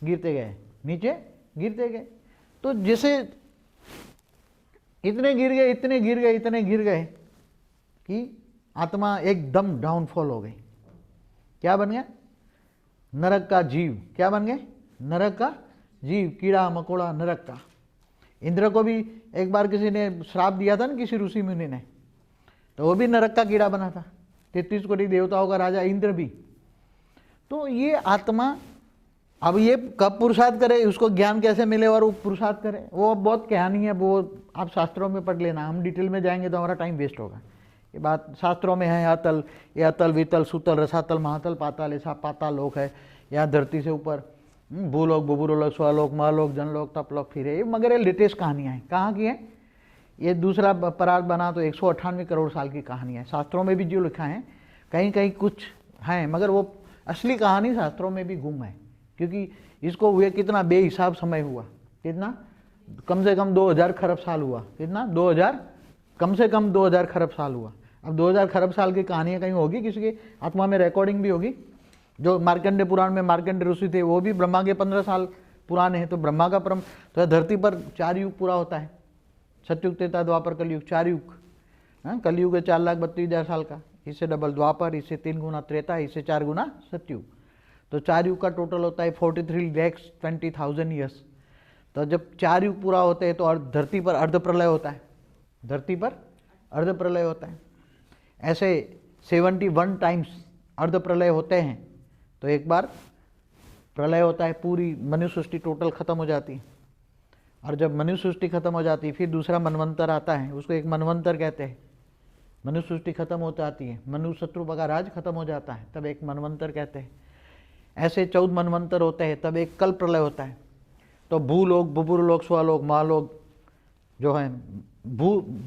गिरते गए, नीचे गिरते गए। तो जैसे इतने गिर गए, इतने गिर गए, इतने गिर गए कि आत्मा एकदम डाउनफॉल हो गई। क्या बन गया? नरक का जीव। क्या बन गए? नरक का जीव, कीड़ा मकोड़ा नरक का। इंद्र को भी एक बार किसी ने श्राप दिया था ना, किसी ऋषि मुनि ने, तो वो भी नरक का कीड़ा बना था। 33 कोटि देवताओं का राजा इंद्र भी। तो ये आत्मा अब ये कब पुरुषार्थ करे, उसको ज्ञान कैसे मिले और वो पुरुषार्थ करे, वो बहुत कहानी है, वो आप शास्त्रों में पढ़ लेना। हम डिटेल में जाएंगे तो हमारा टाइम वेस्ट होगा। ये बात शास्त्रों में है। अतल, ये अतल वितल सुतल रसातल महातल पाताल, ऐसा पाताल लोक है। यहाँ धरती से ऊपर भूलोक बुबुरलोक स्वलोक महलोक जनलोक तपलोक फिरे, मगर ये लेटेस्ट कहानियाँ हैं। कहाँ की है ये? दूसरा परार्थ बना तो 198 करोड़ साल की कहानी है। शास्त्रों में भी जो लिखा है, कहीं कहीं कुछ हैं, मगर वो असली कहानी शास्त्रों में भी गुम है। क्योंकि इसको हुए कितना बेहिसाब समय हुआ, कितना कम से कम 2000 खरब साल हुआ। कितना? 2000, कम से कम 2000 खरब साल हुआ। अब 2000 खरब साल की कहानियाँ कहीं होगी, किसी की आत्मा में रिकॉर्डिंग भी होगी। जो मार्कंडे पुराण में मार्कंडे ऋषि थे, वो भी ब्रह्मा के 15 साल पुराने हैं। तो ब्रह्मा का परम, तो धरती पर 4 युग पूरा होता है। सतयुग, त्रेता, द्वापर, कलयुग, 4 युग। कलयुग है 4,32,000 साल का, इससे डबल द्वापर, इससे 3 गुना त्रेता, इससे 4 गुना सतयुग। तो 4 युग का टोटल होता है 43,20,000 ईयर्स। तो जब 4 युग पूरा होते हैं तो धरती पर अर्ध प्रलय होता है। धरती पर अर्ध प्रलय होता है। ऐसे 71 टाइम्स अर्ध प्रलय होते हैं। तो एक बार प्रलय होता है, पूरी मनुष्य सृष्टि टोटल खत्म हो जाती है। और जब मनुष्य सृष्टि खत्म हो जाती है, फिर दूसरा मनवंतर आता है, उसको एक मनवंतर कहते हैं। मनुष्य सृष्टि खत्म हो जाती है, मनुष्य शत्रु का राज खत्म हो जाता है, तब एक मनवंतर कहते हैं। ऐसे 14 मनवंतर होते हैं, तब एक कल प्रलय होता है। तो भूलोक बुबुरलोक स्वलोक महालोक जो है,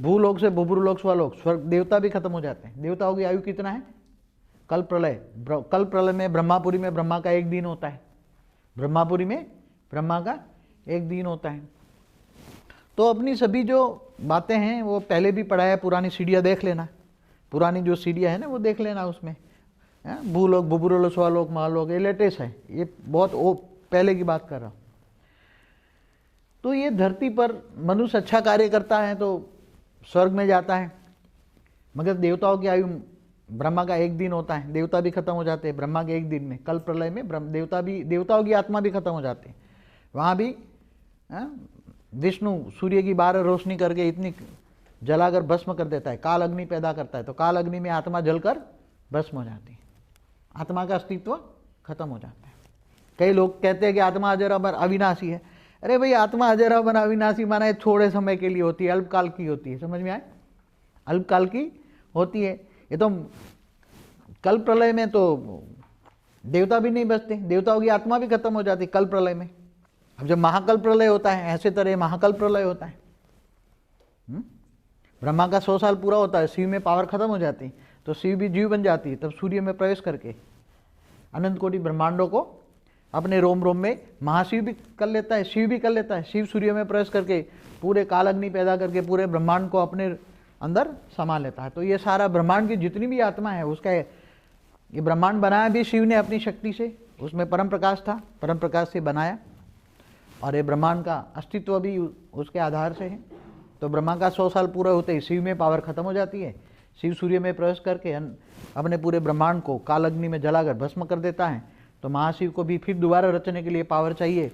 भूलोक से बुबुरलोक स्वलोक, स्वर्ग देवता भी खत्म हो जाते हैं। देवताओं की आयु कितना है? कल प्रलय। कल प्रलय में ब्रह्मापुरी में ब्रह्मा का 1 दिन होता है। ब्रह्मापुरी में ब्रह्मा का 1 दिन होता है। तो अपनी सभी जो बातें हैं वो पहले भी पढ़ा है, पुरानी सीढ़ियाँ देख लेना, पुरानी जो सीढ़ियाँ है ना वो देख लेना। उसमें भूलोक बुबुरलोक स्वलोक महालोक, ये लेटेस्ट है, ये बहुत पहले की बात कर रहा हूँ। तो ये धरती पर मनुष्य अच्छा कार्य करता है तो स्वर्ग में जाता है, मगर देवताओं की आयु ब्रह्मा का 1 दिन होता है। देवता भी खत्म हो जाते हैं ब्रह्मा के 1 दिन में। कल प्रलय में देवताओं की आत्मा भी खत्म हो जाती है। वहाँ भी विष्णु सूर्य की 12 रोशनी करके इतनी जलाकर भस्म कर देता है, काल अग्नि पैदा करता है। तो काल अग्नि में आत्मा जलकर भस्म हो जाती है, आत्मा का अस्तित्व खत्म हो जाता है। कई लोग कहते हैं कि आत्मा अजर अमर अविनाशी है। अरे भाई, आत्मा अजर अमर अविनाशी माना थोड़े समय के लिए होती है, अल्पकाल की होती है। समझ में आए? अल्पकाल की होती है। ये तो कल प्रलय में तो देवता भी नहीं बचते, देवताओं की आत्मा भी खत्म हो जाती कल प्रलय में। अब जब महाकल प्रलय होता है, ऐसे तरह महाकल प्रलय होता है। ब्रह्मा का 100 साल पूरा होता है, शिव में पावर खत्म हो जाती, तो शिव भी जीव बन जाती है। तब सूर्य में प्रवेश करके अनंत कोटि ब्रह्मांडों को अपने रोम रोम में महाशिव भी कर लेता है, शिव भी कर लेता है। शिव सूर्य में प्रवेश करके पूरे काल अग्नि पैदा करके पूरे ब्रह्मांड को अपने अंदर समा लेता है। तो ये सारा ब्रह्मांड की जितनी भी आत्मा है, उसका ये ब्रह्मांड बनाया भी शिव ने अपनी शक्ति से। उसमें परम प्रकाश था, परम प्रकाश से बनाया, और ये ब्रह्मांड का अस्तित्व भी उसके आधार से है। तो ब्रह्मा का 100 साल पूरा होते ही शिव में पावर खत्म हो जाती है। शिव सूर्य में प्रवेश करके अपने पूरे ब्रह्मांड को काल अग्नि में जलाकर भस्म कर देता है। तो महाशिव को भी फिर दोबारा रचने के लिए पावर चाहिए,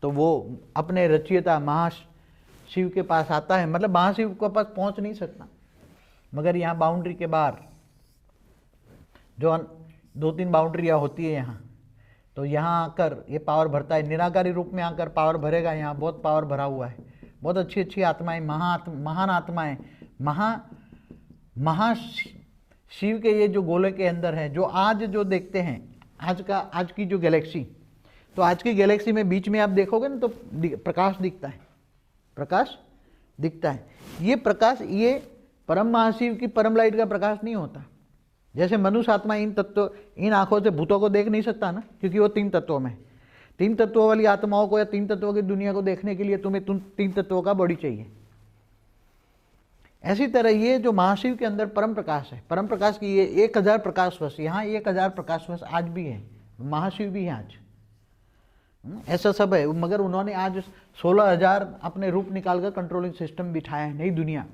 तो वो अपने रचयिता महाशिव के पास आता है। मतलब महाशिव के पास पहुंच नहीं सकता, मगर यहाँ बाउंड्री के बाहर जो 2-3 बाउंड्रियाँ होती है यहाँ, तो यहाँ आकर ये पावर भरता है। निराकारी रूप में आकर पावर भरेगा। यहाँ बहुत पावर भरा हुआ है, बहुत अच्छी अच्छी आत्माएं, महान आत्माएं, शिव के ये जो गोले के अंदर है, जो आज जो देखते हैं, आज की जो गैलेक्सी, तो आज की गैलेक्सी में बीच में आप देखोगे ना तो प्रकाश दिखता है, प्रकाश दिखता है। ये प्रकाश, ये परम महाशिव की परम लाइट का प्रकाश नहीं होता। जैसे मनुष्य आत्मा इन आंखों से भूतों को देख नहीं सकता ना, क्योंकि वो 3 तत्वों में, 3 तत्वों वाली आत्माओं को या 3 तत्वों की दुनिया को देखने के लिए तुम्हें 3 तत्वों का बॉडी चाहिए। ऐसी तरह ये जो महाशिव के अंदर परम प्रकाश है, परम प्रकाश की ये 1000 प्रकाश वर्ष, यहाँ 1000 प्रकाश वर्ष आज भी है, महाशिव भी है आज। ऐसा सब है। मगर उन्होंने आज 16,000 अपने रूप निकालकर कंट्रोलिंग सिस्टम बिठाया है। नई दुनिया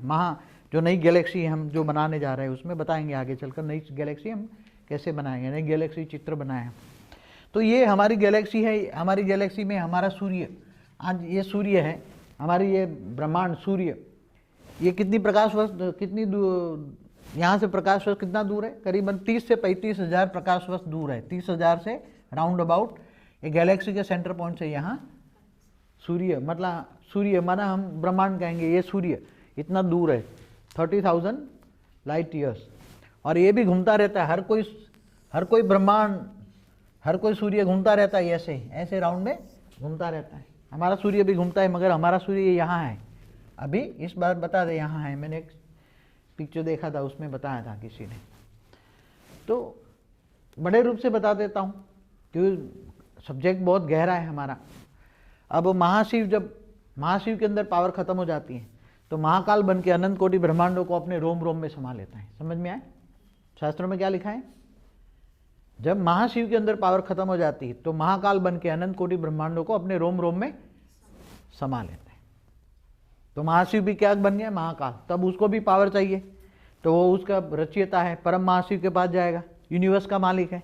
जो नई गैलेक्सी हम जो बनाने जा रहे हैं उसमें बताएंगे आगे चलकर नई गैलेक्सी हम कैसे बनाएंगे, नई गैलेक्सी चित्र बनाए हैं। तो ये हमारी गैलेक्सी है। हमारी गैलेक्सी में हमारा सूर्य, आज ये सूर्य है, हमारी ये ब्रह्मांड सूर्य, ये कितनी प्रकाश वर्ष, कितनी यहाँ से प्रकाश वर्ष कितना दूर है? करीबन 30 से 35,000 प्रकाश वर्ष दूर है। 30,000 से राउंड अबाउट ये गैलेक्सी के सेंटर पॉइंट से यहाँ सूर्य, मतलब सूर्य माना हम ब्रह्मांड कहेंगे, ये सूर्य इतना दूर है 30,000 लाइट ईयर्स। और ये भी घूमता रहता है, हर कोई ब्रह्मांड, हर कोई सूर्य घूमता रहता है, ऐसे राउंड में घूमता रहता है। हमारा सूर्य भी घूमता है, मगर हमारा सूर्य यहाँ है। अभी इस बार बता दे यहाँ है, मैंने एक पिक्चर देखा था उसमें बताया था किसी ने, तो बड़े रूप से बता देता हूँ क्योंकि सब्जेक्ट बहुत गहरा है हमारा। अब महाशिव, जब महाशिव के अंदर पावर खत्म हो जाती है तो महाकाल बन के अनंत कोटि ब्रह्मांडों को अपने रोम रोम में समा लेता है। समझ में आए शास्त्रों में क्या लिखा है? जब महाशिव के अंदर पावर खत्म हो जाती है तो महाकाल बन के अनंत कोटि ब्रह्मांडों को अपने रोम रोम में समा लेता है। तो महाशिव भी क्या बन गया? महाकाल। तब उसको भी पावर चाहिए, तो वो उसका रचयिता है, परम महाशिव के पास जाएगा, यूनिवर्स का मालिक है।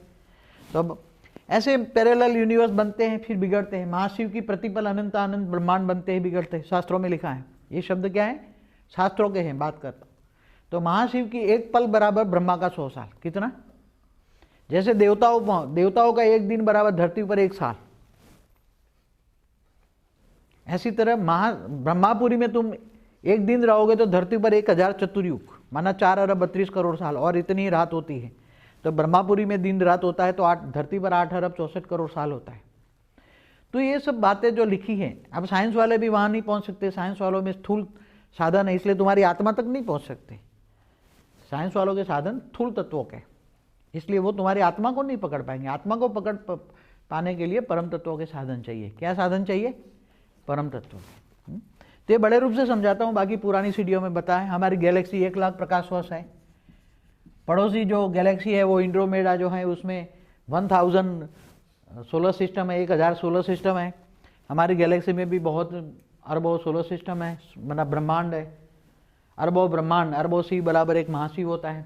तो अब ऐसे पैरेलल यूनिवर्स बनते हैं फिर बिगड़ते हैं। महाशिव की प्रतिपल अनंत अनंत ब्रह्मांड बनते हैं, बिगड़ते हैं। शास्त्रों में लिखा है, ये शब्द क्या है? शास्त्रों के हैं, बात करता हूँ। तो महाशिव की एक पल बराबर ब्रह्मा का 100 साल। कितना? जैसे देवताओं का एक दिन बराबर धरती पर 1 साल, ऐसी तरह ब्रह्मापुरी में तुम एक दिन रहोगे तो धरती पर 1000 चतुर्युग, माना 4 अरब 32 करोड़ साल, और इतनी ही रात होती है। तो ब्रह्मापुरी में दिन रात होता है तो धरती पर 8 अरब 64 करोड़ साल होता है। तो ये सब बातें जो लिखी हैं, अब साइंस वाले भी वहाँ नहीं पहुँच सकते। साइंस वालों में स्थूल साधन है, इसलिए तुम्हारी आत्मा तक नहीं पहुँच सकते। साइंस वालों के साधन स्थूल तत्वों के, इसलिए वो तुम्हारी आत्मा को नहीं पकड़ पाएंगे। आत्मा को पकड़ पाने के लिए परम तत्वों के साधन चाहिए। क्या साधन चाहिए? परम तत्वों के। तो ये बड़े रूप से समझाता हूँ, बाकी पुरानी सीढ़ियों में बताएं। हमारी गैलेक्सी 1 लाख प्रकाश वर्ष है। पड़ोसी जो गैलेक्सी है वो एंड्रोमेडा जो है, उसमें 1000 सोलर सिस्टम है, 1000 सोलर सिस्टम है। हमारी गैलेक्सी में भी बहुत अरबों सोलर सिस्टम है, मतलब ब्रह्मांड है, अरबों ब्रह्मांड। अरबों सी बराबर एक महाशिव होता है।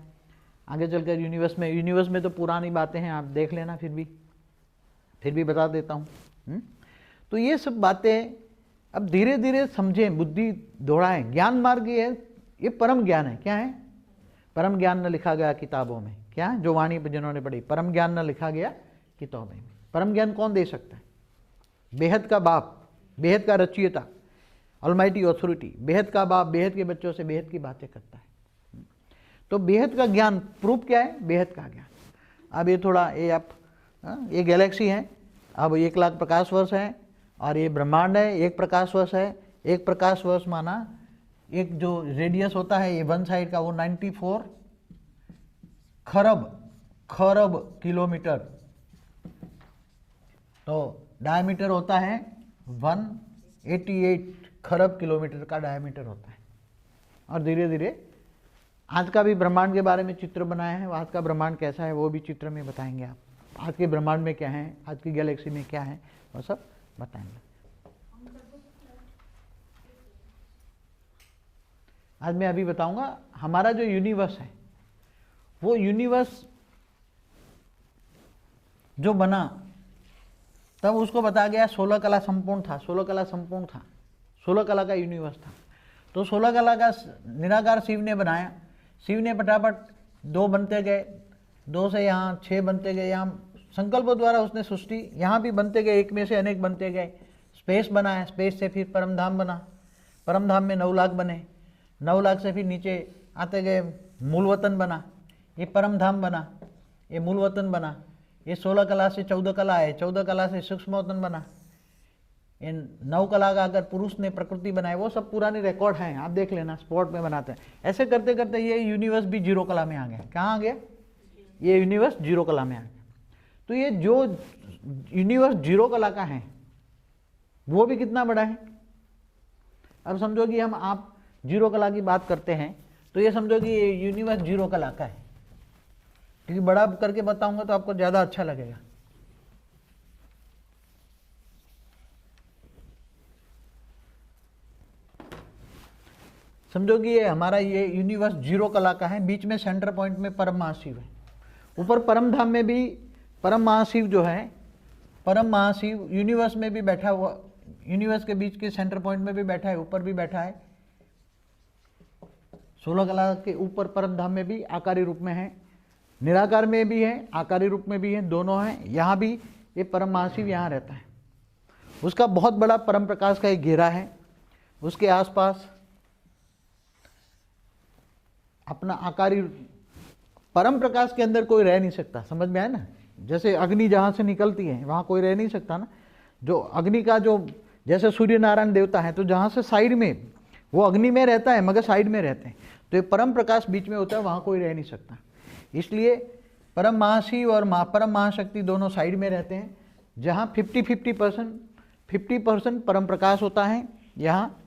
आगे चलकर यूनिवर्स में तो पुरानी बातें हैं, आप देख लेना, फिर भी बता देता हूँ। तो ये सब बातें अब धीरे धीरे समझें, बुद्धि दौड़ाएं। ज्ञान मार्ग ये परम ज्ञान है। क्या है? परम ज्ञान न लिखा गया किताबों में। क्या है? जो वाणी जिन्होंने पढ़ी, परम ज्ञान न लिखा गया किताबों में। परम ज्ञान कौन दे सकता है? बेहद का बाप, बेहद का रचयिता, ऑलमाइटी ऑथोरिटी, बेहद का बाप बेहद के बच्चों से बेहद की बातें करता है। तो बेहद का ज्ञान, प्रूफ क्या है? बेहद का ज्ञान। अब ये थोड़ा ये गैलेक्सी है, अब 1 लाख प्रकाश वर्ष है, और ये ब्रह्मांड है 1 प्रकाश वर्ष है। 1 प्रकाश वर्ष माना एक जो रेडियस होता है ये वन साइड का, वो 94 खरब किलोमीटर। तो डायमीटर होता है 188 खरब किलोमीटर का डायमीटर होता है। और धीरे धीरे आज का भी ब्रह्मांड के बारे में चित्र बनाया है। आज का ब्रह्मांड कैसा है वो भी चित्र में बताएंगे आप। आज के ब्रह्मांड में क्या है, आज की गैलेक्सी में क्या है, वो सब बताएंगे। आज मैं अभी बताऊंगा हमारा जो यूनिवर्स है, वो यूनिवर्स जो बना तब उसको बताया गया 16 कला संपूर्ण था। 16 कला संपूर्ण था, 16 कला का यूनिवर्स था। तो 16 कला का निराकार शिव ने बनाया। शिव ने फटाफट 2 बनते गए, 2 से यहाँ 6 बनते गए। यहाँ संकल्प द्वारा उसने सृष्टि, यहाँ भी बनते गए, एक में से अनेक बनते गए। स्पेस बनाया, स्पेस से फिर परमधाम बना, परमधाम में 9 लाख बने, 9 लाख से फिर नीचे आते गए, मूल वतन बना, ये परमधाम बना, ये मूल वतन बना। ये 16 कला से 14 कला है, 14 कला से सूक्ष्म वतन बना। इन 9 कला का अगर पुरुष ने प्रकृति बनाई, वो सब पुरानी रिकॉर्ड हैं, आप देख लेना, स्पॉट में बनाते हैं। ऐसे करते करते ये यूनिवर्स भी 0 कला में आ गया। कहाँ आ गया? ये यूनिवर्स 0 कला में आ गया। तो ये जो यूनिवर्स 0 कला का है वो भी कितना बड़ा है। अब समझो कि आप 0 कला की बात करते हैं, तो ये समझो कि ये यूनिवर्स 0 कला का है, क्योंकि बड़ा करके बताऊंगा तो आपको ज़्यादा अच्छा लगेगा। समझो कि ये हमारा ये यूनिवर्स जीरो कला का है, बीच में सेंटर पॉइंट में परम महाशिव है। ऊपर परम धाम में भी परम महाशिव जो है, परम महाशिव यूनिवर्स में भी बैठा हुआ, यूनिवर्स के बीच के सेंटर पॉइंट में भी बैठा है, ऊपर भी बैठा है। 16 कला के ऊपर परम धाम में भी आकारी रूप में है, निराकार में भी है, आकारी रूप में भी है, दोनों हैं। यहाँ भी ये परम महाशिव यहाँ रहता है। उसका बहुत बड़ा परम प्रकाश का एक घेरा है, उसके आसपास अपना आकारी परम प्रकाश के अंदर कोई रह नहीं सकता। समझ में आया ना? जैसे अग्नि जहाँ से निकलती है वहाँ कोई रह नहीं सकता ना। जो अग्नि का जो जैसे सूर्य नारायण देवता है तो जहाँ से साइड में वो अग्नि में रहता है मगर साइड में रहते हैं, तो ये परम प्रकाश बीच में होता है, वहाँ कोई रह नहीं सकता। इसलिए परम महाशिव और परम महाशक्ति दोनों साइड में रहते हैं। जहाँ 50% परम प्रकाश होता है, यहाँ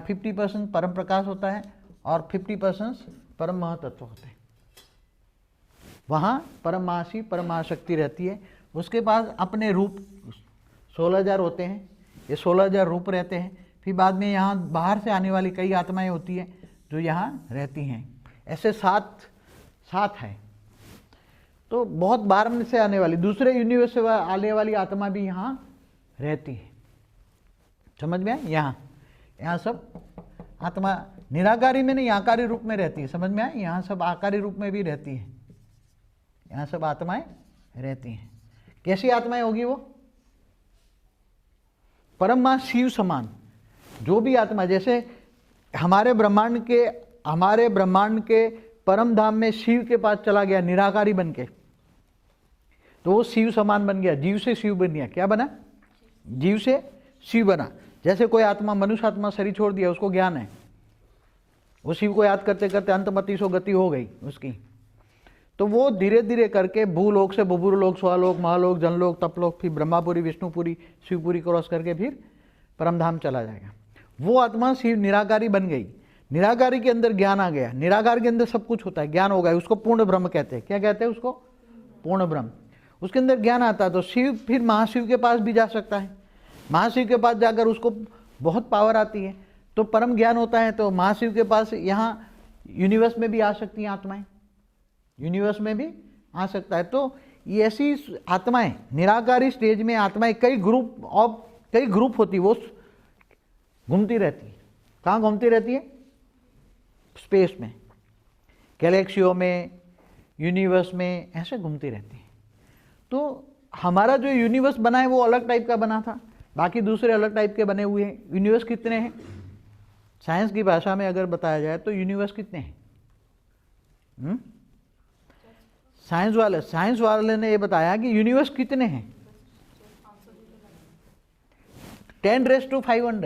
50% परम प्रकाश होता है और 50% परम महातत्व होते हैं। वहाँ परम महाशिव परम महाशक्ति रहती है। उसके पास अपने रूप 16,000 होते हैं, ये 16,000 रूप रहते हैं। फिर बाद में यहाँ बाहर से आने वाली कई आत्माएं होती हैं जो यहाँ रहती हैं। ऐसे सात है। तो बहुत बाहर से आने वाली दूसरे यूनिवर्स से आने वाली आत्मा भी यहाँ रहती है। समझ में आया? यहाँ सब आत्मा निराकारी में नहीं आकारी रूप में रहती है। समझ में आया? यहाँ सब आकारी रूप में भी रहती है, यहाँ सब आत्माएं रहती हैं। कैसी आत्माएं होगी वो? परम महाशिव समान जो भी आत्मा, जैसे हमारे ब्रह्मांड के परम धाम में शिव के पास चला गया निराकारी बन के, तो वो शिव समान बन गया, जीव से शिव बन गया। क्या बना? जीव से शिव बना। जैसे कोई आत्मा मनुष्य आत्मा शरीर छोड़ दिया, उसको ज्ञान है, वो शिव को याद करते करते अंतमति सो गति हो गई उसकी, तो वो धीरे धीरे करके भूलोक से बुभुरलोक, स्वलोक, महालोक, जनलोक, तपलोक, फिर ब्रह्मापुरी, विष्णुपुरी, शिवपुरी क्रॉस करके फिर परमधाम चला जाएगा। वो आत्मा शिव निराकारी बन गई। निराकारी के अंदर ज्ञान आ गया, निराकार के अंदर सब कुछ होता है, ज्ञान हो गया, उसको पूर्ण ब्रह्म कहते हैं। क्या कहते हैं उसको? पूर्ण ब्रह्म। उसके अंदर ज्ञान आता है तो शिव फिर महाशिव के पास भी जा सकता है। महाशिव के पास जाकर उसको बहुत पावर आती है तो परम ज्ञान होता है, तो महाशिव के पास यहाँ यूनिवर्स में भी आ सकती हैं आत्माएं, यूनिवर्स में भी आ सकता है। तो ये ऐसी आत्माएं निराकारी स्टेज में आत्माएं कई ग्रुप होती, वो घूमती रहती है। कहाँ घूमती रहती है? स्पेस में, गैलेक्सियों में, यूनिवर्स में, ऐसे घूमती रहती है। तो हमारा जो यूनिवर्स बना है वो अलग टाइप का बना था, बाकी दूसरे अलग टाइप के बने हुए हैं। यूनिवर्स कितने हैं? साइंस की भाषा में अगर बताया जाए तो यूनिवर्स कितने हैं? साइंस वाले ने ये बताया कि यूनिवर्स कितने हैं? 10⁵500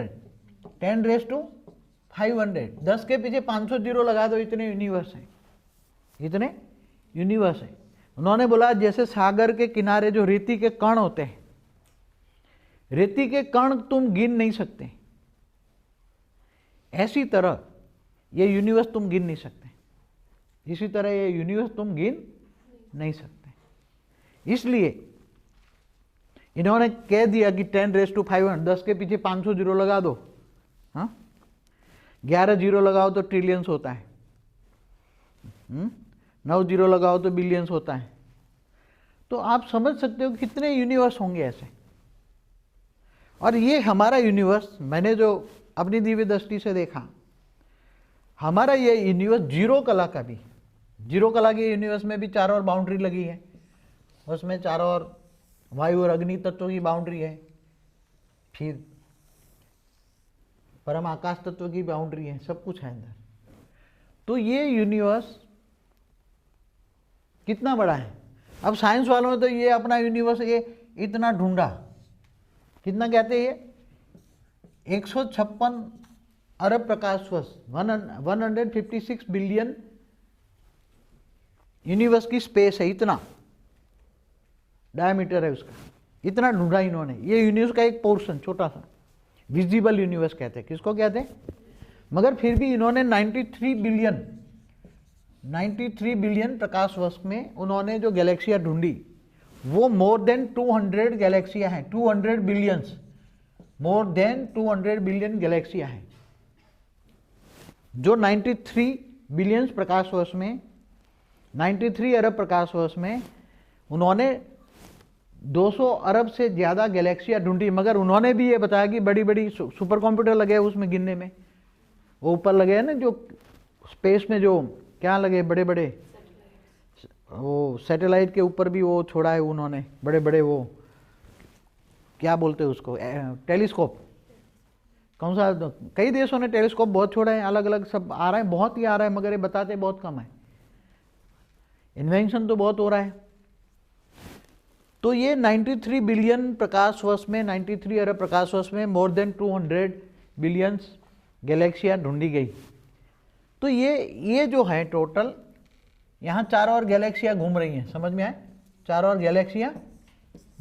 10 के पीछे 500 जीरो लगा दो, इतने यूनिवर्स हैं, इतने यूनिवर्स हैं। उन्होंने बोला जैसे सागर के किनारे जो रेती के कण होते हैं, रेती के कण तुम गिन नहीं सकते, ऐसी तरह ये यूनिवर्स तुम गिन नहीं सकते, इसी तरह ये यूनिवर्स तुम गिन नहीं सकते। इसलिए इन्होंने कह दिया कि 10⁵500, 10 के पीछे 500 जीरो लगा दो, हाँ, 11 जीरो लगाओ तो ट्रिलियंस होता है, 9 जीरो लगाओ तो बिलियंस होता है। तो आप समझ सकते हो कितने यूनिवर्स होंगे ऐसे। और ये हमारा यूनिवर्स, मैंने जो अपनी दिव्य दृष्टि से देखा, हमारा ये यूनिवर्स जीरो कला का भी, जीरो कला के यूनिवर्स में भी चारों ओर बाउंड्री लगी है, उसमें चारों ओर वायु और अग्नि तत्वों की बाउंड्री है, फिर परम आकाश तत्व की बाउंड्री है, सब कुछ है अंदर। तो ये यूनिवर्स कितना बड़ा है। अब साइंस वालों ने तो ये अपना यूनिवर्स ये इतना ढूंढा, कितना कहते हैं ये 156 अरब प्रकाश वर्ष, 156 बिलियन यूनिवर्स की स्पेस है, इतना डायमीटर है उसका, इतना ढूंढा इन्होंने। ये यूनिवर्स का एक पोर्शन छोटा सा विजिबल यूनिवर्स कहते हैं, किसको कहते हैं, मगर फिर भी इन्होंने 93 बिलियन प्रकाश वर्ष में उन्होंने जो गैलेक्सियां ढूंढी वो मोर देन 200 गैलेक्सियां हैं, 200 बिलियंस, मोर देन 200 बिलियन गैलेक्सियां हैं जो 93 बिलियन प्रकाश वर्ष में, 93 अरब प्रकाश वर्ष में उन्होंने 200 अरब से ज़्यादा गैलेक्सियाँ ढूंढी। मगर उन्होंने भी ये बताया कि बड़ी बड़ी सुपर कंप्यूटर लगे हैं उसमें गिनने में, वो ऊपर लगे हैं ना जो स्पेस में, जो क्या लगे बड़े बड़े, वो सैटेलाइट के ऊपर भी वो छोड़ा है उन्होंने, बड़े बड़े वो क्या बोलते हैं उसको, टेलीस्कोप। कौन सा, कई देशों ने टेलीस्कोप बहुत छोड़ा है, अलग अलग सब आ रहा है, बहुत ही आ रहा है, मगर ये बताते बहुत कम है। इन्वेंशन तो बहुत हो रहा है। तो ये 93 बिलियन प्रकाश वर्ष में, 93 अरब प्रकाश वर्ष में मोर देन 200 बिलियंस गैलेक्सियाँ ढूंढी गई। तो ये जो है टोटल, यहाँ चारों ओर गैलेक्सियाँ घूम रही हैं, समझ में आए, चारों ओर गैलेक्सियाँ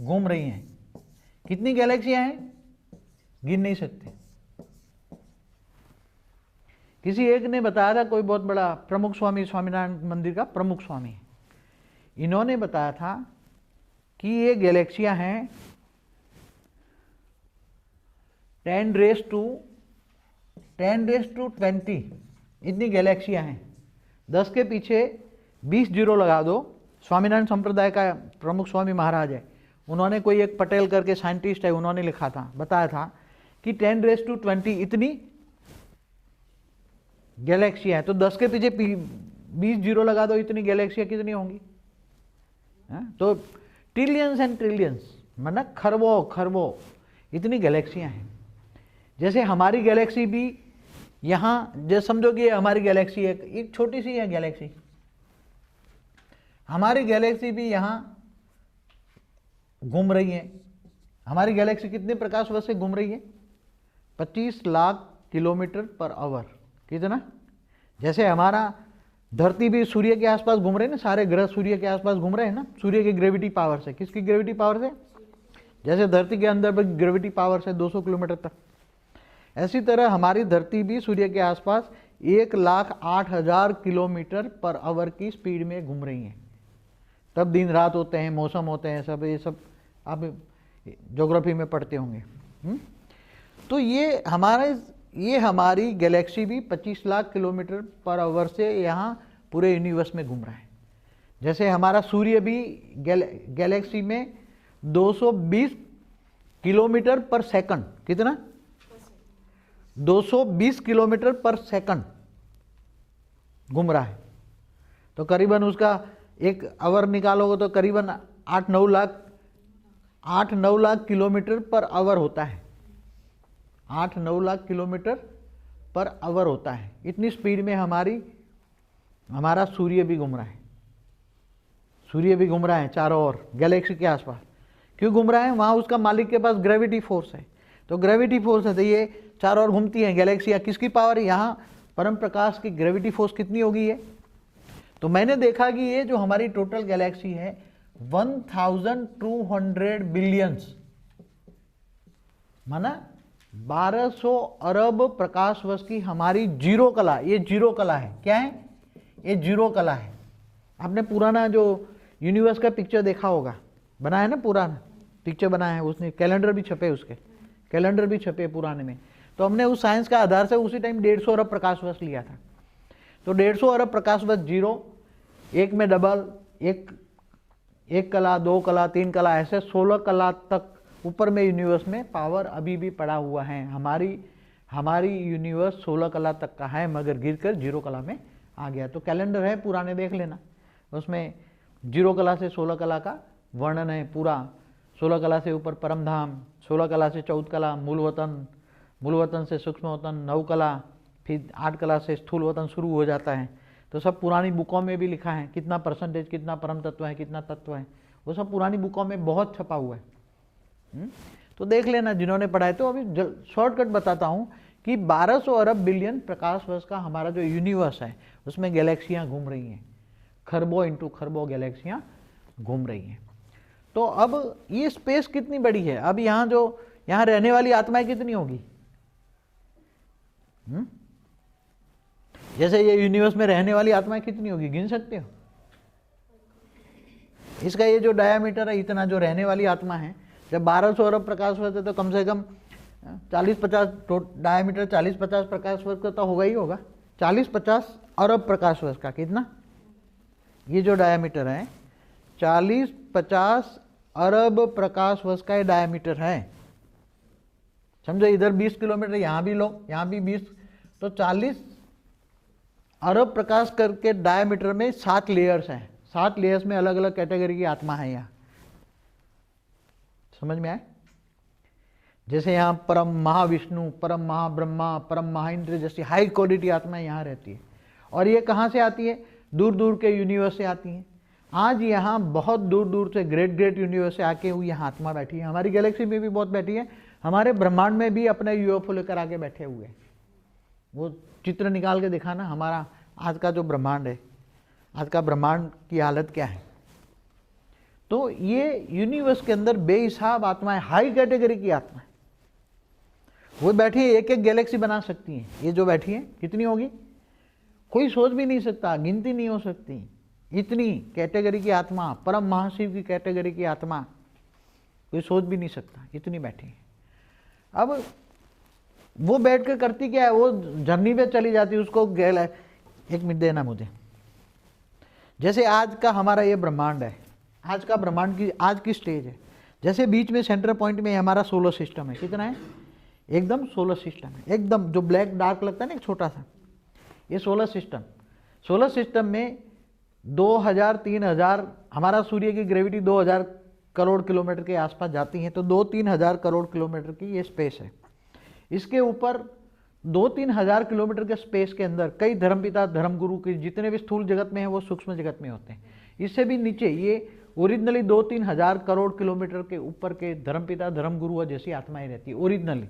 घूम रही हैं। कितनी गैलेक्सियाँ हैं गिन नहीं सकते। किसी एक ने बताया था, कोई बहुत बड़ा प्रमुख स्वामी, स्वामीनारायण मंदिर का प्रमुख स्वामी, इन्होंने बताया था कि ये गैलेक्सियां हैं 10⁻⁻20 इतनी गैलेक्सियां हैं। 10 के पीछे 20 जीरो लगा दो। स्वामीनारायण संप्रदाय का प्रमुख स्वामी महाराज है, उन्होंने, कोई एक पटेल करके साइंटिस्ट है, उन्होंने लिखा था, बताया था कि 10⁻20 इतनी गैलेक्सियां हैं। तो 10 के पीछे 20 जीरो लगा दो, इतनी गैलेक्सियां कितनी होंगी? तो ट्रिलियंस एंड ट्रिलियंस, मतलब खरबों खरबों इतनी गैलेक्सियां हैं। जैसे हमारी गैलेक्सी भी यहाँ, जैसे समझो कि हमारी गैलेक्सी एक छोटी सी है गैलेक्सी, हमारी गैलेक्सी भी यहाँ घूम रही है। हमारी गैलेक्सी कितने प्रकाश वर्ष से घूम रही है? 25 लाख किलोमीटर पर आवर। कितना? जैसे हमारा धरती भी सूर्य के आसपास घूम रहे हैं ना, सारे ग्रह सूर्य के आसपास घूम रहे हैं ना, सूर्य की ग्रेविटी पावर से। किसकी ग्रेविटी पावर से? जैसे धरती के अंदर ग्रेविटी पावर से 200 किलोमीटर तक, ऐसी तरह हमारी धरती भी सूर्य के आसपास 1,08,000 किलोमीटर पर आवर की स्पीड में घूम रही है। तब दिन रात होते हैं, मौसम होते हैं, सब ये सब आप ज्योग्राफी में पढ़ते होंगे। तो ये हमारी गैलेक्सी भी 25 लाख किलोमीटर पर आवर से यहाँ पूरे यूनिवर्स में घूम रहा है। जैसे हमारा सूर्य भी गैलेक्सी में 220 किलोमीटर पर सेकंड, कितना? 220 किलोमीटर पर सेकंड घूम रहा है। तो करीबन उसका एक आवर निकालोगे तो करीबन 8-9 लाख किलोमीटर पर आवर होता है। 8-9 लाख किलोमीटर पर आवर होता है। इतनी स्पीड में हमारा सूर्य भी घूम रहा है। सूर्य भी घूम रहा है चारों ओर गैलेक्सी के आसपास। क्यों घूम रहा है? वहाँ उसका मालिक के पास ग्रेविटी फोर्स है। तो ग्रेविटी फोर्स है तो ये चारों ओर घूमती हैं गैलेक्सियाँ। किसकी पावर है? यहाँ परम प्रकाश की ग्रेविटी फोर्स कितनी होगी है? तो मैंने देखा कि ये जो हमारी टोटल गैलेक्सी है 1200 बिलियंस, माना 1200 अरब प्रकाश वर्ष की हमारी जीरो कला। ये जीरो कला है। क्या है? ये जीरो कला है। आपने पुराना जो यूनिवर्स का पिक्चर देखा होगा, बनाया है ना, पुराना पिक्चर बनाया है उसने, कैलेंडर भी छपे, उसके कैलेंडर भी छपे पुराने में। तो हमने उस साइंस का आधार से उसी टाइम 150 अरब प्रकाश वर्ष लिया था। तो 150 अरब प्रकाश वर्ष जीरो, एक में डबल, एक कला, 2 कला, 3 कला, ऐसे 16 कला तक ऊपर में यूनिवर्स में पावर अभी भी पड़ा हुआ है। हमारी यूनिवर्स 16 कला तक का है, मगर गिरकर जीरो कला में आ गया। तो कैलेंडर है पुराने, देख लेना, उसमें जीरो कला से 16 कला का वर्णन है पूरा। 16 कला से ऊपर परमधाम, 16 कला से 14 कला मूल वतन से सूक्ष्म वतन, 9 कला, फिर 8 कला से स्थूल वतन शुरू हो जाता है। तो सब पुरानी बुकों में भी लिखा है, कितना परसेंटेज, कितना परम तत्व है, कितना तत्व है, वो सब पुरानी बुकों में बहुत छपा हुआ है। तो देख लेना जिन्होंने पढ़ा है। तो अभी शॉर्टकट बताता हूँ कि 1200 अरब बिलियन प्रकाश वर्ष का हमारा जो यूनिवर्स है उसमें गैलेक्सियाँ घूम रही हैं, खरबों इंटू खरबों गैलेक्सियाँ घूम रही हैं। तो अब ये स्पेस कितनी बड़ी है? अब यहाँ रहने वाली आत्माएं कितनी होगी? जैसे ये यूनिवर्स में रहने वाली आत्माएं कितनी होगी, गिन सकते हो? इसका ये जो डायामीटर है, इतना जो रहने वाली आत्मा है, जब 1200 अरब प्रकाश वर्ष है तो कम से कम 40-50 डायामीटर 40-50 प्रकाश वर्ष का तो होगा ही होगा। 40-50 अरब प्रकाश वर्ष का। कितना? ये जो डायमीटर है 40-50 अरब प्रकाश वर्ष का ये डायमीटर है। समझो इधर 20 किलोमीटर, यहाँ भी लो, यहाँ भी 20, तो 40 अरब प्रकाश करके डायमीटर में 7 लेयर्स हैं। 7 लेयर्स में अलग अलग कैटेगरी की आत्मा है यहाँ। समझ में आए? जैसे यहाँ परम महाविष्णु, परम महाब्रह्मा, परम महाइंद्र जैसी हाई क्वालिटी आत्मा यहाँ रहती है। और ये कहाँ से आती है? दूर दूर के यूनिवर्स से आती हैं। आज यहाँ बहुत दूर दूर से ग्रेट यूनिवर्स से आके हुई यहाँ आत्मा बैठी है। हमारी गैलेक्सी में भी बहुत बैठी है, हमारे ब्रह्मांड में भी अपने यूएफओ लेकर आके बैठे हुए हैं। वो चित्र निकाल के दिखाना हमारा आज का जो ब्रह्मांड है, आज का ब्रह्मांड की हालत क्या है। तो ये यूनिवर्स के अंदर बेहिसाब आत्माएं, हाई कैटेगरी की आत्माएं वो बैठी है, एक एक गैलेक्सी बना सकती हैं। ये जो बैठी है कितनी होगी कोई सोच भी नहीं सकता, गिनती नहीं हो सकती। इतनी कैटेगरी की आत्मा, परम महाशिव की कैटेगरी की आत्मा कोई सोच भी नहीं सकता, इतनी बैठी है। अब वो बैठ कर करती क्या है? वो जर्नी पे चली जाती है, उसको एक मिनट देना मुझे। जैसे आज का हमारा ये ब्रह्मांड है, आज का ब्रह्मांड की आज की स्टेज है। जैसे बीच में सेंटर पॉइंट में हमारा सोलर सिस्टम है। कितना है? एकदम सोलर सिस्टम है, एकदम जो ब्लैक डार्क लगता है ना, एक छोटा सा, ये सोलर सिस्टम में 2000-3000 हमारा सूर्य की ग्रेविटी 2000 करोड़ किलोमीटर के आसपास जाती है, तो 2-3 हज़ार करोड़ किलोमीटर की ये स्पेस है। इसके ऊपर 2-3 हज़ार किलोमीटर के स्पेस के अंदर कई धर्मपिता धर्मगुरु के जितने भी स्थूल जगत में हैं वो सूक्ष्म जगत में होते हैं। इससे भी नीचे ये ओरिजिनली 2-3 हज़ार करोड़ किलोमीटर के ऊपर के धर्मपिता धर्मगुरु जैसी आत्माएं रहती है ओरिजिनली।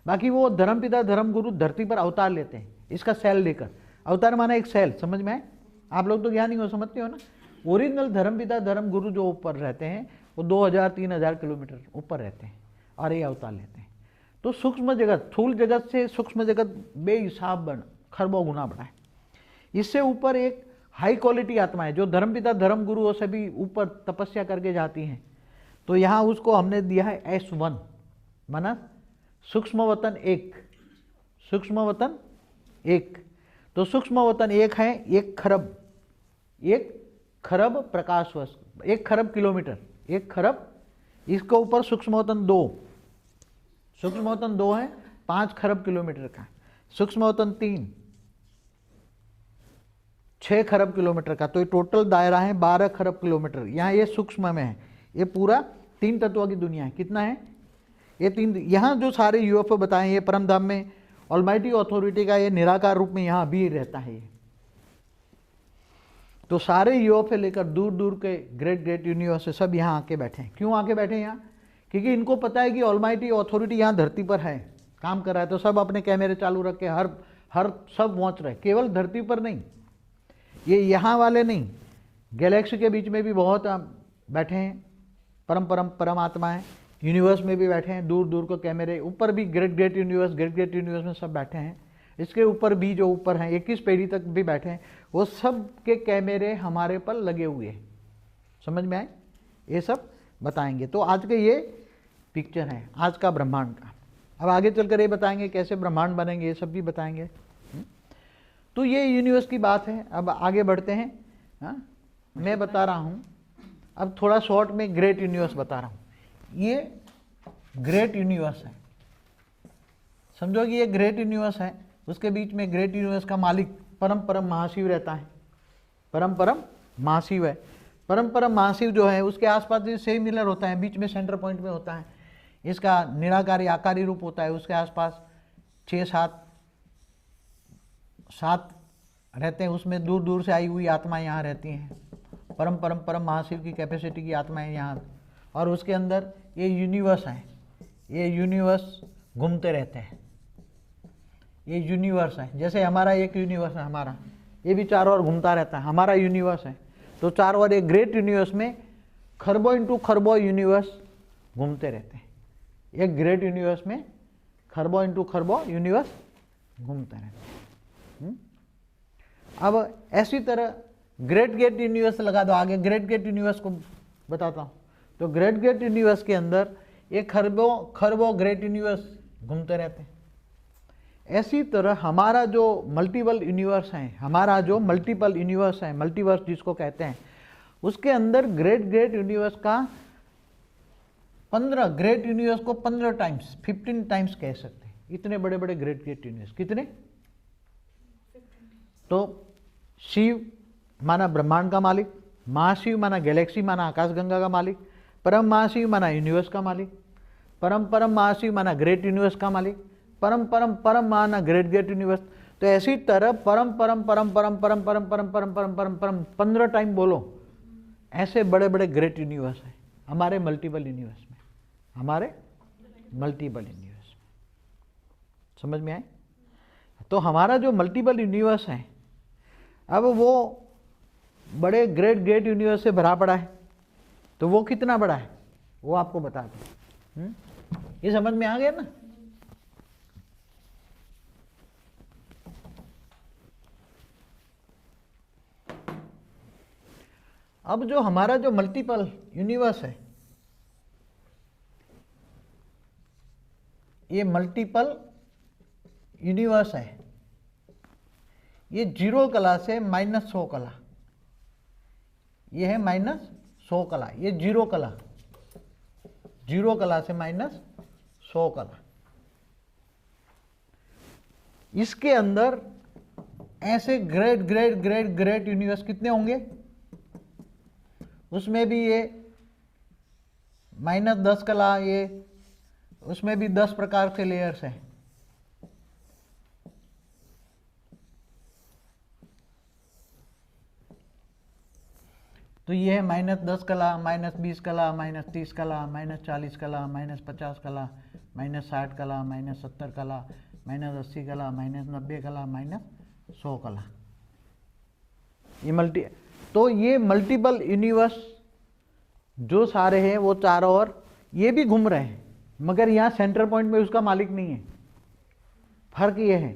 बाकी वो धर्मपिता धर्मगुरु धरती पर अवतार लेते हैं, इसका सेल लेकर। अवतार माना एक सेल, समझ में आए? आप लोग तो ज्ञानी हो, समझते हो ना। ओरिजिनल धर्मपिता धर्मगुरु जो ऊपर रहते हैं वो 2000-3000 किलोमीटर ऊपर रहते हैं और ये अवतार लेते हैं। तो सूक्ष्म जगत, स्थूल जगत से सूक्ष्म जगत बेहिसाब खरबों गुना बड़ा है। इससे ऊपर एक हाई क्वालिटी आत्मा है जो धर्मपिता धर्मगुरुओं से भी ऊपर तपस्या करके जाती हैं। तो यहाँ उसको हमने दिया है S1, माना सूक्ष्म वतन 1। सूक्ष्म वतन 1, तो सूक्ष्म वतन 1 है 1 खरब प्रकाश वर्ष, 1 खरब किलोमीटर, 1 खरब। इसके ऊपर सूक्ष्म वतन 2, सूक्ष्म वतन 2 है 5 खरब किलोमीटर का। सूक्ष्म वतन 3 6 खरब किलोमीटर का। तो ये टोटल दायरा है 12 खरब किलोमीटर। यहाँ ये सूक्ष्म में है, ये पूरा 3 तत्वों की दुनिया है। कितना है? ये 3। यहाँ जो सारे यूएफओ बताए, ये परम धाम में ऑलमाइटी अथॉरिटी का ये निराकार रूप में यहाँ भी रहता है। ये तो सारे यूएफओ लेकर दूर दूर के ग्रेट यूनिवर्स से सब यहाँ आके बैठे हैं। क्यों आके बैठे हैं यहाँ? क्योंकि इनको पता है कि ऑलमाइटी अथॉरिटी यहाँ धरती पर है, काम कर रहा है। तो सब अपने कैमरे चालू रख के हर सब पहुँच रहे, केवल धरती पर नहीं, ये यहाँ वाले नहीं, गैलेक्सी के बीच में भी बहुत बैठे हैं परमात्मा है। यूनिवर्स में भी बैठे हैं, दूर दूर को कैमरे, ऊपर भी ग्रेट यूनिवर्स में सब बैठे हैं। इसके ऊपर भी जो ऊपर हैं 21 पीढ़ी तक भी बैठे हैं, वो सब के कैमरे हमारे पर लगे हुए हैं। समझ में आए? ये सब बताएंगे। तो आज के ये पिक्चर है आज का ब्रह्मांड का। अब आगे चलकर ये बताएंगे कैसे ब्रह्मांड बनेंगे, ये सब भी बताएंगे। तो ये यूनिवर्स की बात है। अब आगे बढ़ते हैं। हाँ, मैं बता रहा हूँ अब थोड़ा शॉर्ट में ग्रेट यूनिवर्स बता रहा हूँ। ये ग्रेट यूनिवर्स है, समझो कि ये ग्रेट यूनिवर्स है। उसके बीच में ग्रेट यूनिवर्स का मालिक परम महाशिव रहता है। परम महाशिव है। परम महाशिव जो है उसके आसपास जो सेम मिलर होता है, बीच में सेंटर पॉइंट में होता है। इसका निराकारी आकारी रूप होता है। उसके आसपास 6-7 रहते हैं। उसमें दूर दूर से आई हुई आत्माएं यहाँ रहती हैं। परम महाशिव की कैपेसिटी की आत्माएं यहाँ। और उसके अंदर ये यूनिवर्स है, ये यूनिवर्स घूमते रहते हैं। ये यूनिवर्स है, जैसे हमारा एक यूनिवर्स है, हमारा ये भी चारों ओर घूमता रहता है, हमारा यूनिवर्स है। तो चारों ओर एक ग्रेट यूनिवर्स में खरबों इंटू खरबों यूनिवर्स घूमते रहते हैं। एक ग्रेट यूनिवर्स में खरबों इंटू खरबों यूनिवर्स घूमते रहते हैं। अब ऐसी तरह ग्रेट यूनिवर्स लगा दो आगे, ग्रेट यूनिवर्स को बताता हूँ। तो ग्रेट यूनिवर्स के अंदर ये खरबों ग्रेट यूनिवर्स घूमते रहते हैं। ऐसी तरह हमारा जो मल्टीपल यूनिवर्स है, हमारा जो मल्टीपल यूनिवर्स है, मल्टीवर्स जिसको कहते हैं, उसके अंदर ग्रेट ग्रेट यूनिवर्स का 15 ग्रेट यूनिवर्स को 15 टाइम्स 15 टाइम्स कह सकते हैं। इतने बड़े बड़े ग्रेट ग्रेट यूनिवर्स कितने? तो शिव माना ब्रह्मांड का मालिक, महाशिव माना गैलेक्सी माना आकाशगंगा का मालिक, परम महाशिव माना यूनिवर्स का मालिक, परम परम महाशिव माना ग्रेट यूनिवर्स का मालिक, परम परम परम माना ग्रेट ग्रेट यूनिवर्स। तो ऐसी तरह परम परम परम परम परम परम परम परम परम परम परम 15 टाइम बोलो, ऐसे बड़े बड़े ग्रेट यूनिवर्स हैं हमारे मल्टीपल यूनिवर्स में, हमारे मल्टीपल यूनिवर्स में। समझ में आए? तो हमारा जो मल्टीपल यूनिवर्स है, अब वो बड़े ग्रेट ग्रेट यूनिवर्स से भरा पड़ा है, तो वो कितना बड़ा है वो आपको बता दूं। ये समझ में आ गया ना? अब जो हमारा जो मल्टीपल यूनिवर्स है, ये मल्टीपल यूनिवर्स है, ये 0 कला से -100 कला, ये है -100 कला, ये 0 कला, 0 कला से -100 कला। इसके अंदर ऐसे great great great great universe कितने होंगे? उसमें भी ये -10 कला, ये उसमें भी 10 प्रकार के लेयर्स हैं। तो ये है -10 कला, -20 कला, -30 कला, -40 कला, -50 कला, -60 कला, -70 कला, -80 कला, -90 कला, -100 कला। ये मल्टीपल यूनिवर्स जो सारे हैं वो चारों ओर ये भी घूम रहे हैं, मगर यहाँ सेंटर पॉइंट में उसका मालिक नहीं है। फर्क ये है,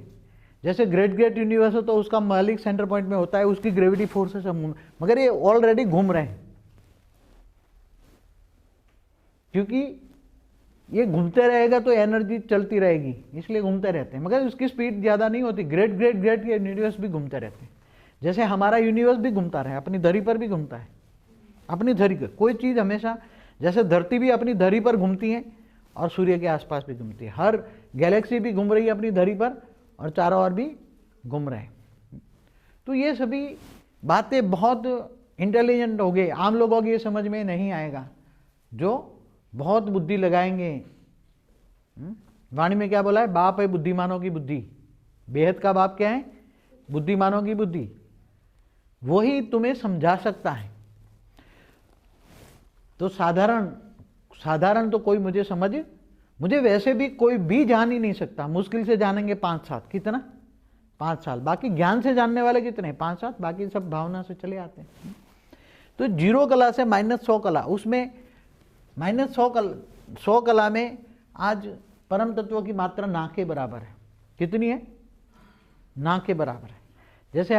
जैसे ग्रेट ग्रेट यूनिवर्स हो तो उसका मालिक सेंटर पॉइंट में होता है, उसकी ग्रेविटी फोर्स से मगर ये ऑलरेडी घूम रहे हैं, क्योंकि ये घूमते रहेगा तो एनर्जी चलती रहेगी, इसलिए घूमते रहते हैं, मगर उसकी स्पीड ज़्यादा नहीं होती। ग्रेट ग्रेट ग्रेट ये यूनिवर्स भी घूमते रहते हैं, जैसे हमारा यूनिवर्स भी घूमता रहे, अपनी धरी पर भी घूमता है, अपनी धरी पर। कोई चीज़ हमेशा, जैसे धरती भी अपनी धरी पर घूमती है और सूर्य के आसपास भी घूमती है, हर गैलेक्सी भी घूम रही है अपनी धरी पर और चारों ओर भी घूम रहे हैं। तो ये सभी बातें बहुत इंटेलिजेंट हो गए, आम लोगों की ये समझ में नहीं आएगा, जो बहुत बुद्धि लगाएंगे। वाणी में क्या बोला है? बाप है बुद्धिमानों की बुद्धि। बेहद का बाप क्या है? बुद्धिमानों की बुद्धि। वही तुम्हें समझा सकता है। तो साधारण तो कोई मुझे वैसे भी कोई भी जान ही नहीं सकता, मुश्किल से जानेंगे 5-7, कितना? 5 साल। बाकी ज्ञान से जानने वाले कितने? 5-7, बाकी सब भावना से चले आते हैं। तो 0 कला से -100 कला, उसमें -100 कला में आज परम तत्व की मात्रा ना के बराबर है। कितनी है? ना के बराबर है। जैसे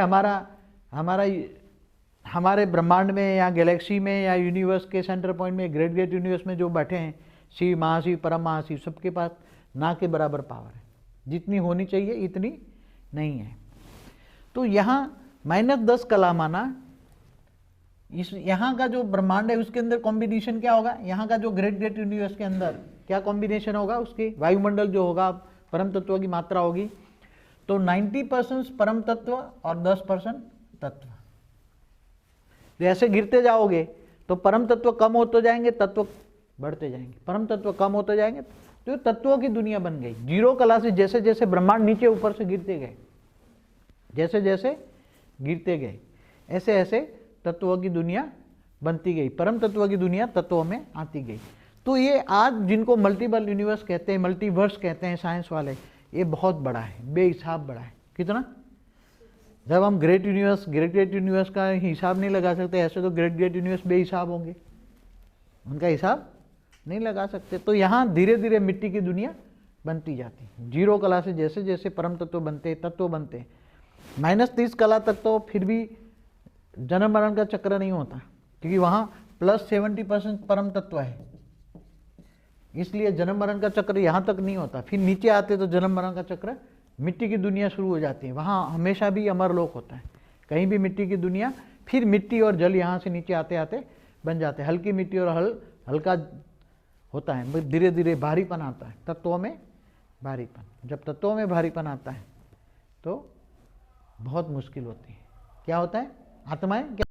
हमारे ब्रह्मांड में या गैलेक्सी में या यूनिवर्स के सेंटर पॉइंट में, ग्रेट ग्रेट यूनिवर्स में जो बैठे हैं, शिव, महाशिव, परम महाशिव, सबके पास ना के बराबर पावर है। जितनी होनी चाहिए इतनी नहीं है। तो यहाँ -10 कला माना, यहाँ का जो ब्रह्मांड है उसके अंदर कॉम्बिनेशन क्या होगा? यहाँ का जो ग्रेट ग्रेट यूनिवर्स के अंदर क्या कॉम्बिनेशन होगा? उसके वायुमंडल जो होगा, परम तत्व की मात्रा होगी, तो 90% परम तत्व और 10% तत्व। जैसे गिरते जाओगे तो परम तत्व कम होते जाएंगे, तत्व बढ़ते जाएंगे, परम तत्व कम होते जाएंगे, तो तत्वों की दुनिया बन गई। 0 कला से जैसे जैसे ब्रह्मांड नीचे ऊपर से गिरते गए, जैसे जैसे गिरते गए, ऐसे ऐसे तत्वों की दुनिया बनती गई, परम तत्व की दुनिया तत्वों में आती गई। तो ये आज जिनको मल्टीपल यूनिवर्स कहते हैं, मल्टीवर्स कहते हैं साइंस वाले, ये बहुत बड़ा है, बेहिसाब बड़ा है। कितना? जब हम ग्रेट ग्रेट यूनिवर्स का हिसाब नहीं लगा सकते, ऐसे तो ग्रेट ग्रेट यूनिवर्स बेहिसाब होंगे, उनका हिसाब नहीं लगा सकते। तो यहाँ धीरे धीरे मिट्टी की दुनिया बनती जाती है। 0 कला से जैसे जैसे परम तत्व बनते, -30 कला तक तो फिर भी जन्म मरण का चक्र नहीं होता, क्योंकि वहाँ +70% परम तत्व है, इसलिए जन्म मरण का चक्र यहाँ तक नहीं होता। फिर नीचे आते तो जन्म मरण का चक्र मिट्टी की दुनिया शुरू हो जाती है, वहाँ हमेशा भी अमरलोक होता है, कहीं भी मिट्टी की दुनिया, फिर मिट्टी और जल यहाँ से नीचे आते आते बन जाते हैं, हल्की मिट्टी और हल्का होता है, धीरे धीरे भारीपन आता है, तत्वों में भारीपन। जब तत्वों में भारीपन आता है तो बहुत मुश्किल होती है। क्या होता है? आत्माएं क्या